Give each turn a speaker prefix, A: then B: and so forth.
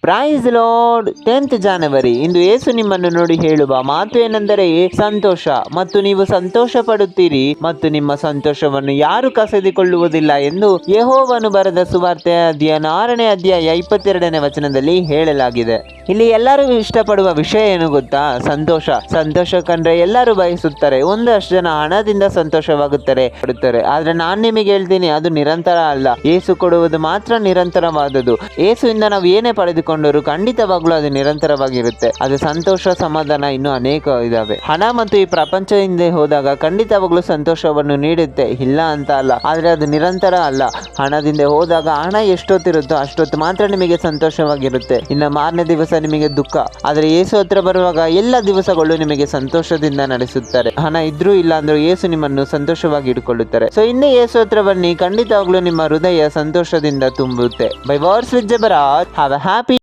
A: Price lord. 10th ಜನವರಿ ಇಂದು ಯೇಸು ನಿಮ್ಮನ್ನು ನೋಡಿ ಹೇಳುವ ಮಾತು ಏನೆಂದರೆ ಸಂತೋಷ, ಮತ್ತು ನೀವು ಸಂತೋಷ ಪಡುತ್ತೀರಿ ಮತ್ತು ನಿಮ್ಮ ಸಂತೋಷವನ್ನು ಯಾರು ಕಸಿದುಕೊಳ್ಳುವುದಿಲ್ಲ ಎಂದು ಯೆಹೋವನು ಬರೆದ ಸುವಾರ್ತೆಯ ಅಧ್ಯಾಯ 6ನೇ ಅಧ್ಯಾಯ 22ನೇ ವಚನದಲ್ಲಿ ಹೇಳಲಾಗಿದೆ. ಇಲ್ಲಿ ಎಲ್ಲರೂ ಇಷ್ಟಪಡುವ ವಿಷಯ ಏನು ಗೊತ್ತಾ? ಸಂತೋಷ. ಸಂತೋಷ ಕಂಡ್ರೆ ಎಲ್ಲರೂ ಬಯಸುತ್ತಾರೆ. ಒಂದಷ್ಟು ಜನ ಹಣದಿಂದ ಸಂತೋಷವಾಗುತ್ತಾರೆ ಪಡುತ್ತಾರೆ. ಆದ್ರೆ ನಾನು ನಿಮಗೆ ಹೇಳ್ತೀನಿ, ಅದು ನಿರಂತರ ಅಲ್ಲ. ಏಸು ಕೊಡುವುದು ಮಾತ್ರ ನಿರಂತರವಾದದ್ದು. ಏಸುವಿಂದ ನಾವು ಏನೇ ಪಡೆದುಕೊಂಡರು ಖಂಡಿತವಾಗ್ಲೂ ಅದು ನಿರಂತರವಾಗಿರುತ್ತೆ. ಅದು ಸಂತೋಷ, ಸಮಾಧಾನ ಇನ್ನೂ ಅನೇಕ ಇದಾವೆ. ಹಣ ಮತ್ತು ಈ ಪ್ರಪಂಚ ಹಿಂದೆ ಹೋದಾಗ ಖಂಡಿತವಾಗ್ಲೂ ಸಂತೋಷವನ್ನು ನೀಡುತ್ತೆ, ಇಲ್ಲ ಅಂತ ಅಲ್ಲ. ಆದ್ರೆ ಅದು ನಿರಂತರ ಅಲ್ಲ. ಹಣದಿಂದ ಹೋದಾಗ ಹಣ ಎಷ್ಟೊತ್ತಿರುತ್ತೋ ಅಷ್ಟೊತ್ತು ಮಾತ್ರ ನಿಮಗೆ ಸಂತೋಷವಾಗಿರುತ್ತೆ. ಇನ್ನು ಮಾರನೇ ದಿವಸ ನಿಮಗೆ ದುಃಖ. ಆದ್ರೆ ಯೇಸು ಹತ್ರ ಬರುವಾಗ ಎಲ್ಲ ದಿವಸಗಳು ನಿಮಗೆ ಸಂತೋಷದಿಂದ ನಡೆಸುತ್ತಾರೆ. ಹಣ ಇದ್ರೂ ಇಲ್ಲ ಅಂದ್ರೂ ಯೇಸು ನಿಮ್ಮನ್ನು ಸಂತೋಷವಾಗಿ ಇಟ್ಕೊಳ್ಳುತ್ತಾರೆ. ಸೊ ಇನ್ನೇ ಯೇಸು ಹತ್ರ ಬನ್ನಿ, ಖಂಡಿತವಾಗ್ಲೂ ನಿಮ್ಮ ಹೃದಯ ಸಂತೋಷದಿಂದ ತುಂಬುತ್ತೆ. Bye words with Jabaraj. Have a happy